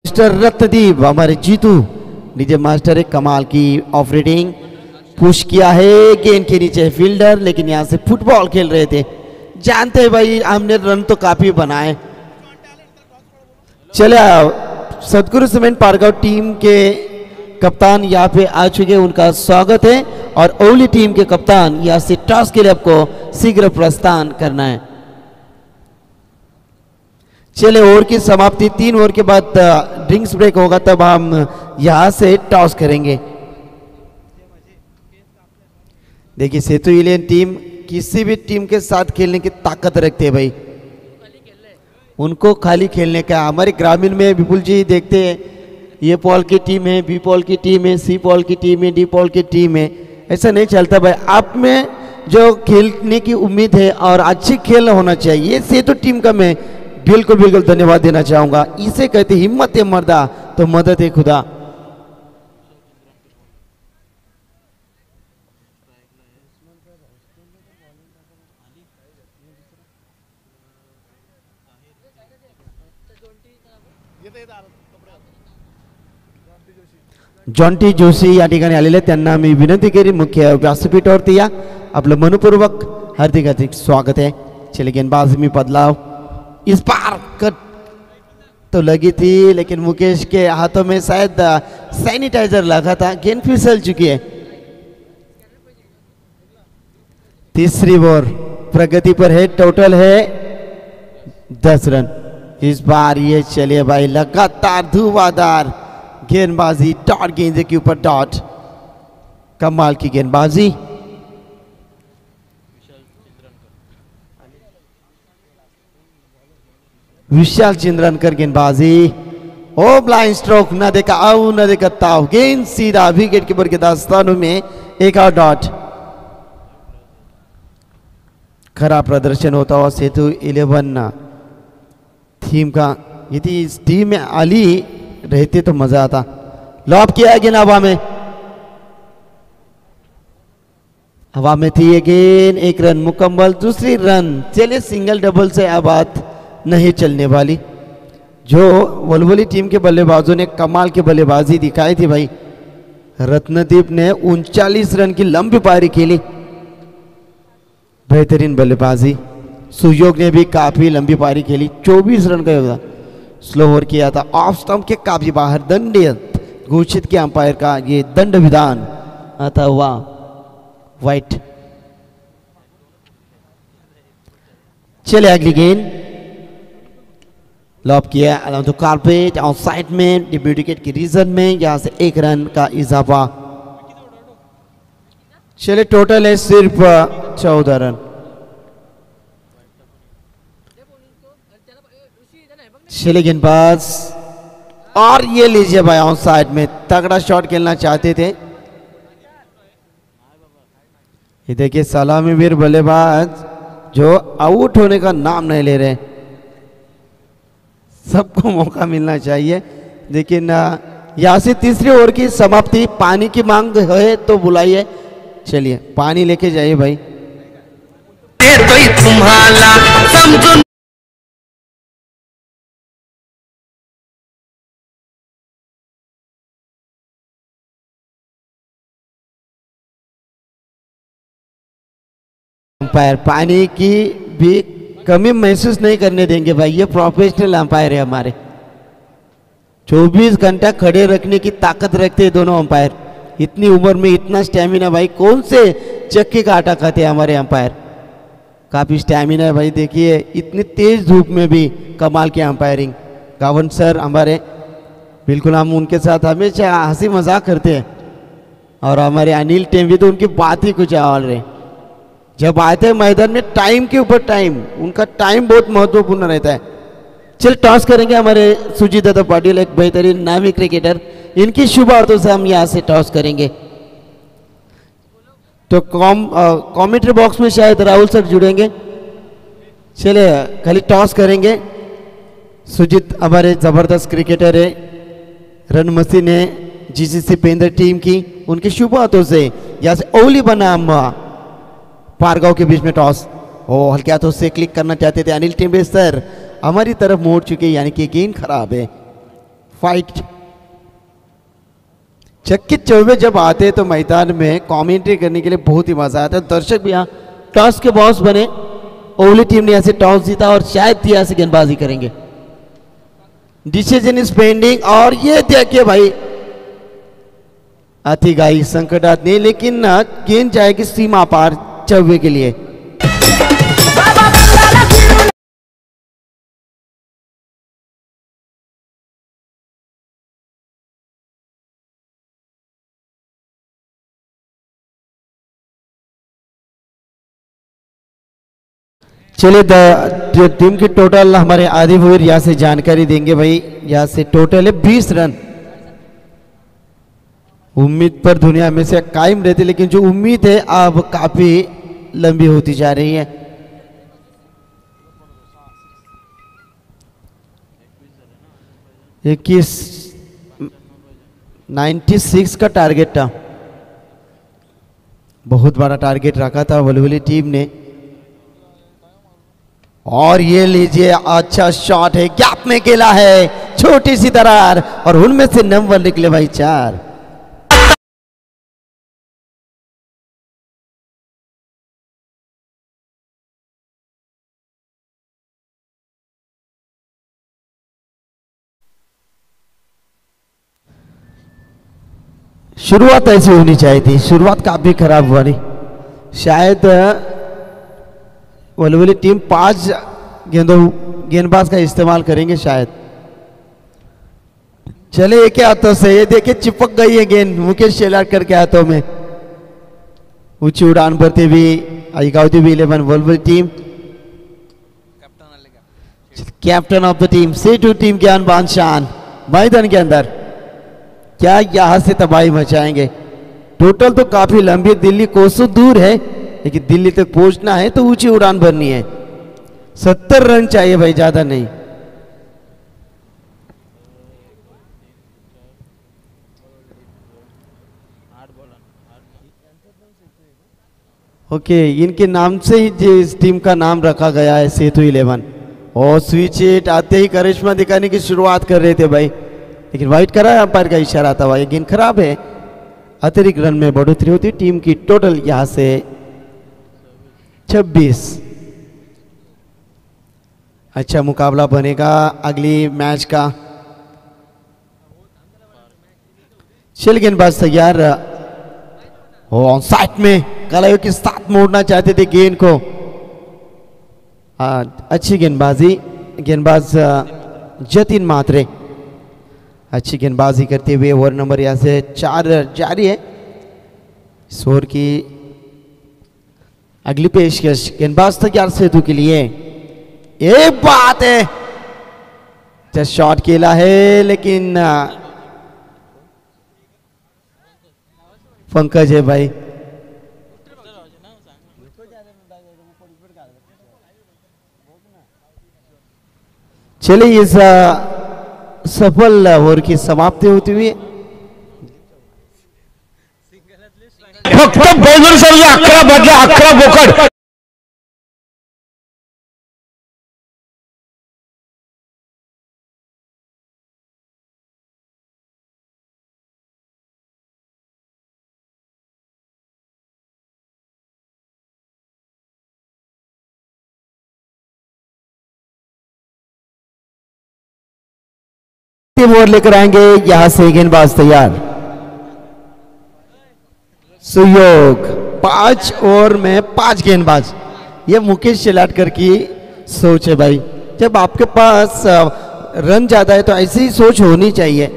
S3: मिस्टर रत्नदीप, हमारे जीतू डीजे मास्टर, एक कमाल की ऑफ रेडिंग पुश किया है, गेंद के नीचे फील्डर, लेकिन यहां से फुटबॉल खेल रहे थे। जानते हैं भाई, हमने रन तो काफी बनाए। चले सदगुरु सीमेंट पारगांव टीम के कप्तान यहाँ पे आ चुके हैं, उनका स्वागत है। और ओवली टीम के कप्तान यहाँ से टॉस के लिए आपको शीघ्र प्रस्थान करना है। चले ओवर की समाप्ति, 3 ओवर के बाद ड्रिंक्स ब्रेक होगा, तब हम यहां से टॉस करेंगे। देखिए सेतु इलियन टीम किसी भी टीम के साथ खेलने की ताकत रखते हैं भाई, उनको खाली खेलने का। हमारे ग्रामीण में विपुल जी देखते हैं, ये पॉल की टीम है, बी पॉल की टीम है, सी पॉल की टीम है, डी पॉल की टीम है, ऐसा नहीं चलता भाई। आप में जो खेलने की उम्मीद है और अच्छी खेल होना चाहिए, सेतु टीम का मैं बिल्कुल बिल्कुल धन्यवाद देना चाहूंगा। इसे कहते हिम्मत है मर्दा तो मदद है खुदा। जॉन्टी जोशी या ठिकाणी आलेले, त्यांना मी विनंती केली मुख्य व्यासपीठावरती या, आपलं मनपूर्वक हार्दिक हार्दिक स्वागत है। चले गेंदबाज में बदलाव, इस बार कट तो लगी थी, लेकिन मुकेश के हाथों में शायद सैनिटाइजर लगा था, गेंद फिसल चुकी है। तीसरी ओवर प्रगति पर है, टोटल है 10 रन। इस बार ये चलिए भाई, लगातार धुआंधार गेंदबाजी, डॉट गेंद के ऊपर डॉट, कमाल की गेंदबाजी। विशाल चिंद्रनकर गेंदबाजी, ओ ब्लाइंड स्ट्रोक, न देखा आओ न देखा ताओ, गेंद सीधा विकेट कीपर के दास्तानों में एक और डॉट। खराब प्रदर्शन होता हुआ सेतु 11 थीम का, यदि इस टीम में अली रहते तो मजा आता। लॉब किया अगेन हवा में थी अगेन, एक रन मुकम्मल, दूसरी रन। चलिए सिंगल डबल से अब बात नहीं चलने वाली। जो वलवली टीम के बल्लेबाजों ने कमाल की बल्लेबाजी दिखाई थी भाई। रत्नदीप ने 39 रन की लंबी पारी खेली, बेहतरीन बल्लेबाजी। सुयोग ने भी काफी लंबी पारी खेली, 24 रन का योगदान। स्लो ओवर किया था, ऑफ स्टंप के काफी बाहर, दंड घोषित किया अंपायर का, ये दंड विधान आता हुआ वाइट। चले अगली गेंद, लॉब किया अलाउंड टू कारपेट, आउटसाइड में, डेब्यू विकेट की रीजन में, यहां से 1 रन का इजाफा। चले टोटल है सिर्फ 14 रन। चले गेंदबाज, और ये लीजिए भाई आउटसाइड में, तगड़ा शॉट खेलना चाहते थे। ये देखिए सलामी वीर बल्लेबाज जो आउट होने का नाम नहीं ले रहे। सबको मौका मिलना चाहिए, लेकिन यहाँ से तीसरी ओवर की समाप्ति। पानी की मांग है तो बुलाइए, चलिए पानी लेके जाइए भाई।
S2: तुम्हाला समजून
S3: अंपायर पानी की भी कमी महसूस नहीं करने देंगे भाई, ये प्रोफेशनल अंपायर है हमारे। 24 घंटा खड़े रखने की ताकत रखते हैं दोनों अंपायर। इतनी उम्र में इतना स्टैमिना भाई, कौन से चक्की का आटा खाते हैं हमारे अंपायर। काफी स्टैमिना है भाई। देखिए इतनी तेज धूप में भी कमाल की अंपायरिंग। गावन सर हमारे, बिल्कुल हम उनके साथ हमेशा हंसी मजाक करते हैं। और हमारे अनिल टेम्बी तो उनकी बात ही कुछ और है। जब आते हैं मैदान में टाइम के ऊपर टाइम, उनका टाइम बहुत महत्वपूर्ण रहता है। चल टॉस करेंगे हमारे सुजीत दत्ता पाटिल, एक बेहतरीन नामी क्रिकेटर। इनकी शुभार्थों से हम यहाँ से टॉस करेंगे। तो कमेंट्री बॉक्स में शायद राहुल सर जुड़ेंगे। चले खाली टॉस करेंगे। सुजीत हमारे जबरदस्त क्रिकेटर है, रन मशीन है जीसीसी पेंद्र टीम की। उनके शुभार्थों से यहाँ से ओली बनाम पारगांव के बीच में टॉस। हल्के हाथों से क्लिक करना चाहते थे अनिल टेम्बे सर, हमारी तरफ मोड़ चुके, यानी कि गेंद खराब है। फाइट छक्के चौबे जब आते हैं तो मैदान में कमेंट्री करने के लिए बहुत ही मजा आता है। दर्शक भी यहाँ टॉस के बॉस बने। ओवली टीम ने यहाँ से टॉस जीता और शायद यहाँ से गेंदबाजी करेंगे। डिसीजन इज पेंडिंग, और ये देखिए भाई अति गाई संकटात नहीं, लेकिन गेंद जाएगी सीमा पार चौबे के लिए। चलिए टीम की टोटल हमारे आदिवीर यहाँ से जानकारी देंगे भाई। यहाँ से टोटल है 20 रन। उम्मीद पर दुनिया में से कायम रहती, लेकिन जो उम्मीद है अब काफी लंबी होती जा रही है। इक्कीस 96 का टारगेट था, बहुत बड़ा टारगेट रखा था वलवली टीम ने। और ये लीजिए अच्छा शॉट है, गैप में खेला है, छोटी सी दरार, और उनमें से नंबर निकले भाई 4। शुरुआत ऐसी होनी चाहिए थी, शुरुआत काफी खराब हुआ नहीं। शायद वलवली टीम 5 गेंदबाज का इस्तेमाल करेंगे शायद। चले एक हाथों से, ये देखिए चिपक गई है गेंद मुकेश शेलारकर के हाथों में। ऊंची उड़ान भरते हुए आईगावती भी 11 Valvali team. Captain of the team C2 team ज्ञान बादशाह मैदान के अंदर क्या यहां से तबाही मचाएंगे। टोटल तो काफी लंबी, दिल्ली कोसों दूर है, लेकिन दिल्ली तक पहुंचना है तो ऊंची उड़ान भरनी है। 70 रन चाहिए भाई, ज्यादा नहीं। ओके, इनके नाम से ही जिस टीम का नाम रखा गया है सेतु 11। और स्विच हिट आते ही करिश्मा दिखाने की शुरुआत कर रहे थे भाई, लेकिन वाइट करा है, अंपायर का इशारा था। ये गेंद खराब है, अतिरिक्त रन में बढ़ोतरी होती। टीम की टोटल यहां से 26। अच्छा मुकाबला बनेगा अगली मैच का। चल गेंदबाज तैयार, ऑन साइड में कलाइयों के साथ मोड़ना चाहते थे गेंद को। अच्छी गेंदबाजी, गेंदबाज जतिन मात्रे अच्छी गेंदबाजी करते हुए ओवर नंबर यहां से 4 जारी है। इस ओवर की अगली पेशकश गेंदबाज तैयार सेतु के लिए। एक बात है, जस्ट शॉट खेला है लेकिन पंकज है भाई। चलिए इस सफल ओवर की समाप्ति होती हुई
S2: फक्त बॉलर सर्व 11 बदल्या 11 बोकड
S3: ओवर लेकर आएंगे। यहां से गेंदबाज तैयार, सुयोग 5 ओवर में 5 गेंदबाज। ये मुकेश शेलाटकर की सोच है भाई। जब आपके पास रन ज्यादा है तो ऐसी ही सोच होनी चाहिए।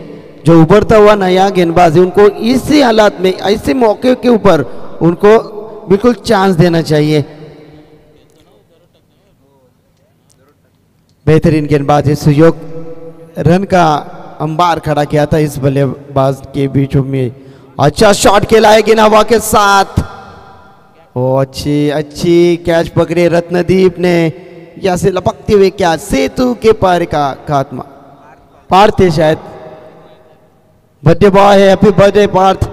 S3: जो उभरता हुआ नया गेंदबाज है उनको इसी हालात में, ऐसे मौके के ऊपर उनको बिल्कुल चांस देना चाहिए। बेहतरीन गेंदबाज है सुयोग, रन का अंबार खड़ा किया था इस बल्लेबाज के बीचों में। अच्छा शॉट खेला है गेंद हवा के साथ। ओ अच्छी कैच पकड़े रत्नदीप ने। यहां से लपकते हुए क्या सेतु के पार का खात्मा। पार्थ थे शायद, बर्थडे बॉय है, हैप्पी बर्थडे पार्थ।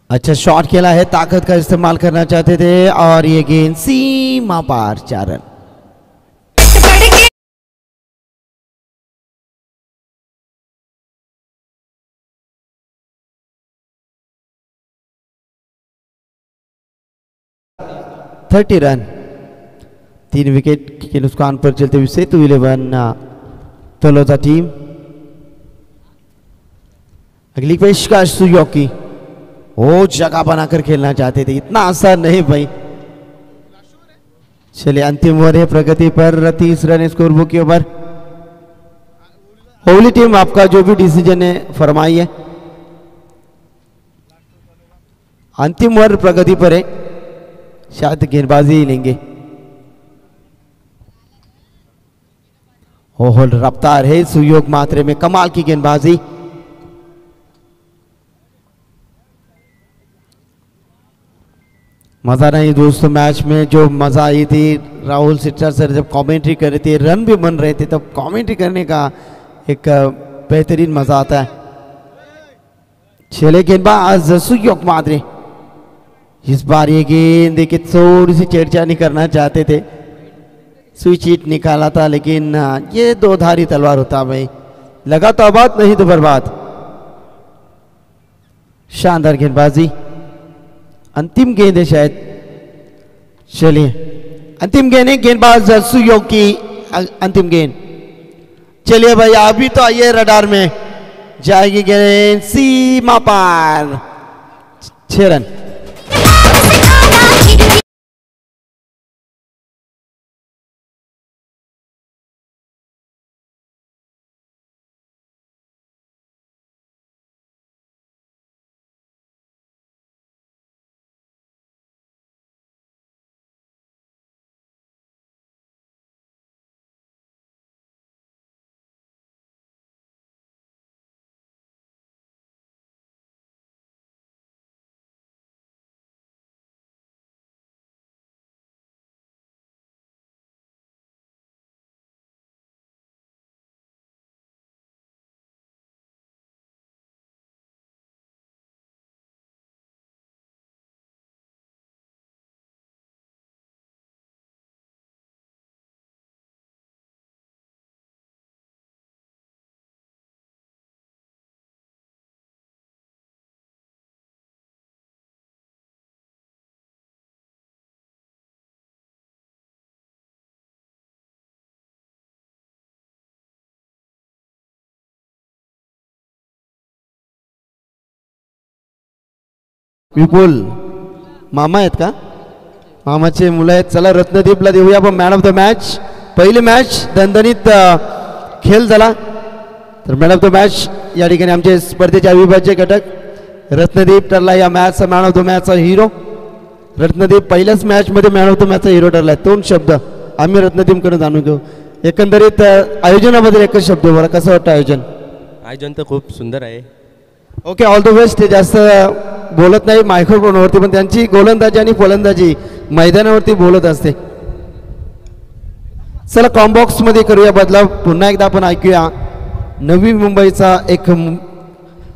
S3: अच्छा शॉट खेला है, ताकत का इस्तेमाल करना चाहते थे और ये गेंद सीमा पार 4 रन। थर्टी रन, 3 विकेट के नुकसान पर चलते हुए सेतु 11 तलोजा टीम। अगली पेशकश सुयोग की। वो जगह बनाकर खेलना चाहते थे, इतना आसान नहीं भाई। चलिए अंतिम ओवर है प्रगति पर, 30 रन स्कोर बुक के ऊपर। होली टीम आपका जो भी डिसीजन है फरमाइए। अंतिम ओवर प्रगति पर है, शायद गेंदबाजी ही लेंगे। ओहो रफ्तार है सुयोग मात्रे में, कमाल की गेंदबाजी। मजा नहीं दोस्तों, मैच में जो मजा आई थी, राहुल सिट्टर सर जब कमेंट्री कर रहे थे, रन भी बन रहे थे, तब कमेंट्री करने का एक बेहतरीन मजा आता है। चले गेंदबाज सुयोग मात्रे। इस बार ये गेंद देखिए थोड़ी सी छेड़छाड़ी करना चाहते थे, स्विच हिट निकाला था, लेकिन ये 2 धारी तलवार होता भाई, लगा तो आबाद नहीं तो बर्बाद। शानदार गेंदबाजी। अंतिम गेंद है शायद, चलिए अंतिम गेंद है, गेंदबाज सुयोग की अंतिम गेंद। चलिए भाई अभी तो आइए रडार में, जाएगी गेंद सीमा पार, 6 रन। विपुल मामा आहेत का? मामाचे मुलं आहेत. चला रत्नदीपला देऊया आपण मॅन ऑफ द मॅच. पहिली मॅच दणदणीत खेळ झाला. तर मॅन ऑफ द मॅच या ठिकाणी आमचे स्पर्धेचे अविभाज्य घटक रत्नदीप ठरला या मॅचचा मॅन ऑफ द मॅचचा हिरो. रत्नदीप पहिल्याच मॅचमध्ये मॅन ऑफ द मॅचचा हिरो ठरला. 2 शब्द आम्ही रत्नदीपकडे जाणून घेऊ. एकंदरीत आयोजनाबद्दल एकच शब्द बरं, कसं वाटतं आयोजन?
S5: आयोजन तर खूप सुंदर आहे.
S3: Okay, all the best. ते जास्त बोलत नाही मायक्रोफोनवरती, पण त्यांची गोलंदाजी आणि फलंदाजी मैदानावरती बोलत असते. चला कॉम्बॉक्समध्ये करूया बदलाव. पुन्हा एकदा आपण ऐकूया नवी मुंबईचा एक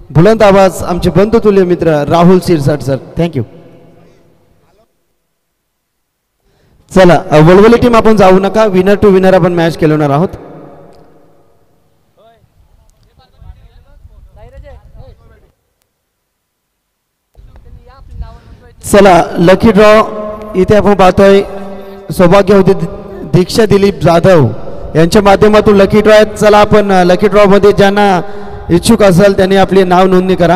S3: बुलंद आवाज, आमचे बंधुतुल्य मित्र राहुल शिरसाट सर. थँक्यू. चला वलवली टीम आपण जाऊ नका. विनर टू विनर आपण मॅच खेळवणार आहोत. चला लकी ड्रॉ इथे आपण पाहतोय. सौभाग्यवती दीक्षा दिलीप जाधव यांच्या माध्यमातून लकी ड्रॉ आहेत. चला आपण लकी ड्रॉ मध्ये ज्यांना इच्छुक असाल त्यांनी आपले नाव नोंदणी करा.